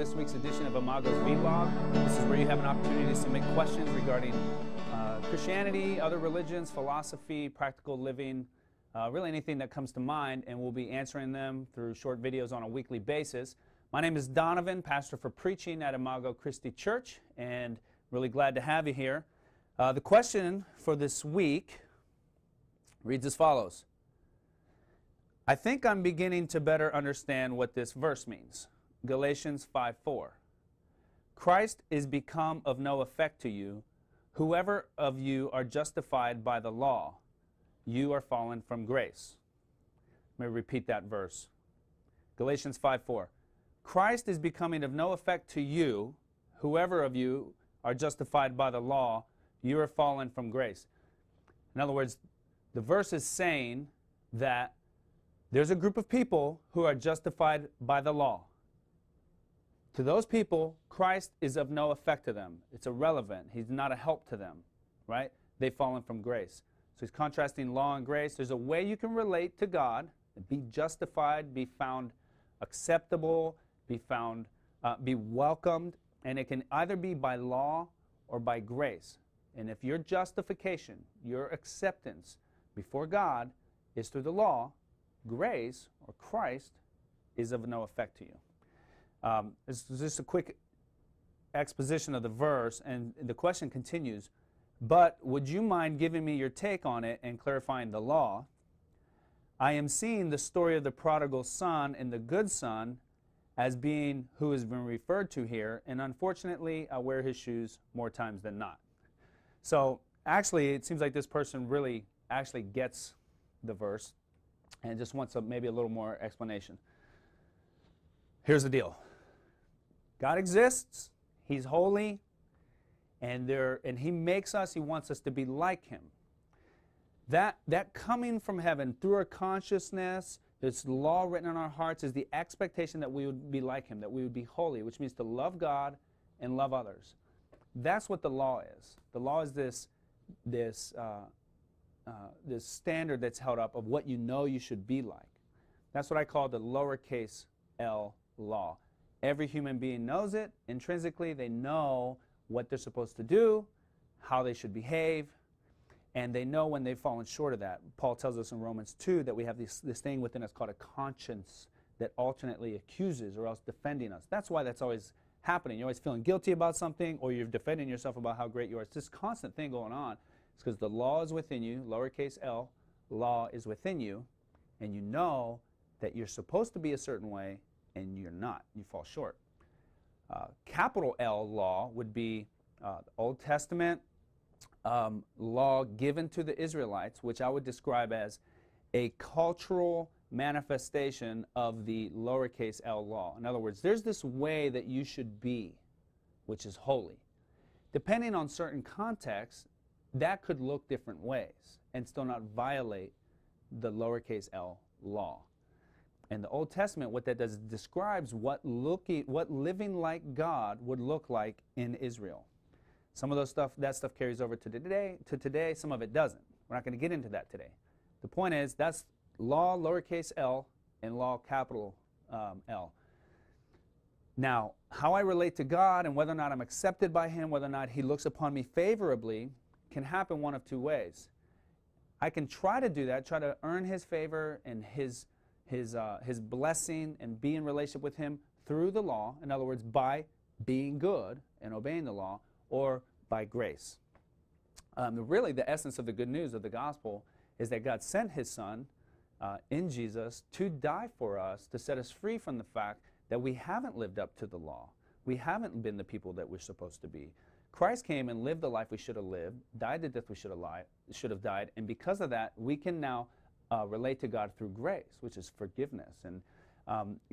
this week's edition of Imago's Vlog. This is where you have an opportunity to submit questions regarding Christianity, other religions, philosophy, practical living, really anything that comes to mind, and we'll be answering them through short videos on a weekly basis. My name is Donovan, pastor for preaching at Imago Christi Church, and really glad to have you here. The question for this week reads as follows. I think I'm beginning to better understand what this verse means. Galatians 5:4. Christ is become of no effect to you. Whoever of you are justified by the law, you are fallen from grace. Let me repeat that verse. Galatians 5:4. Christ is becoming of no effect to you. Whoever of you are justified by the law, you are fallen from grace. In other words, the verse is saying that there's a group of people who are justified by the law. To those people, Christ is of no effect to them. It's irrelevant. He's not a help to them, right? They've fallen from grace. So he's contrasting law and grace. There's a way you can relate to God, be justified, be found acceptable, be welcomed, and it can either be by law or by grace. And if your justification, your acceptance before God is through the law, grace, or Christ, is of no effect to you. This is just a quick exposition of the verse, and the question continues, but would you mind giving me your take on it and clarifying the law? I am seeing the story of the prodigal son and the good son as being who has been referred to here, and unfortunately, I wear his shoes more times than not. So actually, it seems like this person really actually gets the verse and just wants maybe a little more explanation. Here's the deal. God exists, He's holy, and He makes us, He wants us to be like Him. That coming from heaven through our consciousness, this law written in our hearts, is the expectation that we would be like Him, that we would be holy, which means to love God and love others. That's what the law is. The law is this standard that's held up of what you know you should be like. That's what I call the lowercase l law. Every human being knows it. Intrinsically, they know what they're supposed to do, how they should behave, and they know when they've fallen short of that. Paul tells us in Romans 2 that we have this thing within us called a conscience that alternately accuses or else defending us. That's why that's always happening. You're always feeling guilty about something, or you're defending yourself about how great you are. It's this constant thing going on. It's because the law is within you, lowercase l, law is within you, and you know that you're supposed to be a certain way, and you're not. You fall short. Capital L law would be the Old Testament law given to the Israelites, which I would describe as a cultural manifestation of the lowercase l law. In other words, there's this way that you should be, which is holy. Depending on certain contexts, that could look different ways and still not violate the lowercase l law. In the Old Testament, what that does is describes what living like God would look like in Israel. Some of that stuff carries over to today, some of it doesn't. We're not going to get into that today. The point is, that's law lowercase l and law capital L. Now, how I relate to God and whether or not I'm accepted by Him, whether or not He looks upon me favorably, can happen one of two ways. I can try to do that, try to earn His favor and His blessing and be in relationship with Him through the law, in other words, by being good and obeying the law, or by grace. Really, the essence of the good news of the gospel is that God sent His Son in Jesus to die for us, to set us free from the fact that we haven't lived up to the law. We haven't been the people that we're supposed to be. Christ came and lived the life we should have lived, died the death we should have died, and because of that, we can now relate to God through grace, which is forgiveness. And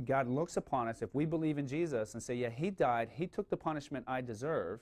God looks upon us, if we believe in Jesus and say, yeah, He died, He took the punishment I deserve,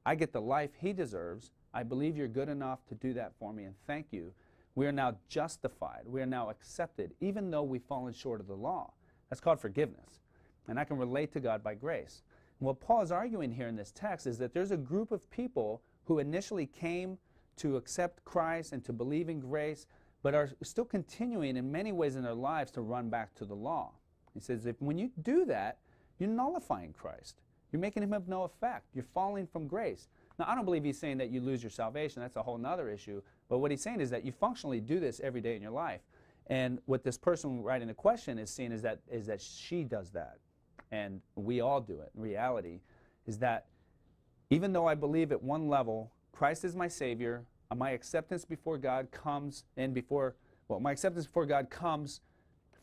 I get the life He deserves, I believe you're good enough to do that for me, and thank you. We are now justified. We are now accepted, even though we've fallen short of the law. That's called forgiveness. And I can relate to God by grace. And what Paul is arguing here in this text is that there's a group of people who initially came to accept Christ and to believe in grace, but are still continuing in many ways in their lives to run back to the law. He says, when you do that, you're nullifying Christ. You're making him of no effect. You're falling from grace. Now, I don't believe he's saying that you lose your salvation. That's a whole other issue. But what he's saying is that you functionally do this every day in your life. And what this person writing the question is seeing is that she does that. And we all do it. In reality is that even though I believe at one level Christ is my Savior, my acceptance before God comes my acceptance before God comes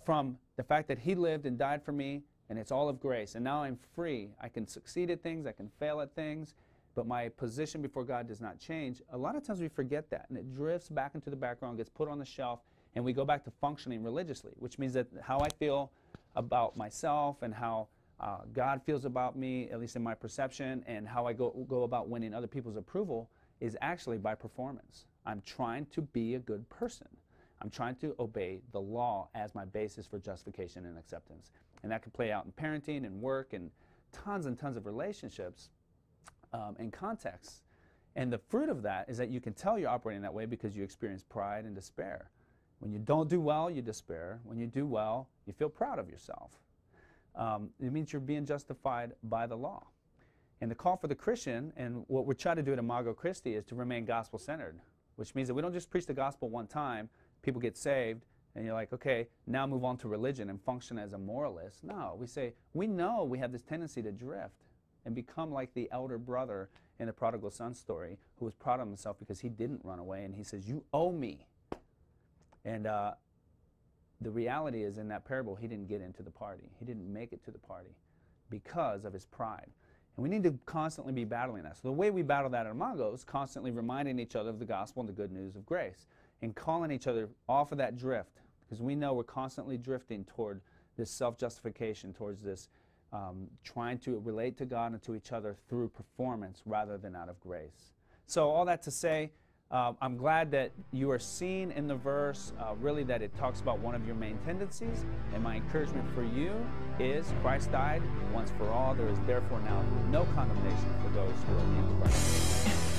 from the fact that he lived and died for me, and it's all of grace. And now I'm free. I can succeed at things, I can fail at things, but my position before God does not change. A lot of times we forget that, and it drifts back into the background, gets put on the shelf, and we go back to functioning religiously, which means that how I feel about myself and how God feels about me, at least in my perception, and how I go about winning other people's approval is actually by performance. I'm trying to be a good person. I'm trying to obey the law as my basis for justification and acceptance. And that can play out in parenting and work and tons of relationships and contexts. And the fruit of that is that you can tell you're operating that way because you experience pride and despair. When you don't do well, you despair. When you do well, you feel proud of yourself. It means you're being justified by the law. And the call for the Christian, and what we're trying to do at Imago Christi, is to remain gospel-centered, which means that we don't just preach the gospel one time, people get saved, and you're like, okay, now move on to religion and function as a moralist. No, we say, we know we have this tendency to drift and become like the elder brother in the prodigal son story who was proud of himself because he didn't run away, and he says, you owe me. And the reality is, in that parable, he didn't get into the party. He didn't make it to the party because of his pride. And we need to constantly be battling that. So the way we battle that at Imago is constantly reminding each other of the gospel and the good news of grace and calling each other off of that drift, because we know we're constantly drifting toward this self-justification, towards this trying to relate to God and to each other through performance rather than out of grace. So all that to say, I'm glad that you are seeing in the verse really that it talks about one of your main tendencies, and my encouragement for you is Christ died once for all. There is therefore now no condemnation for those who are in Christ.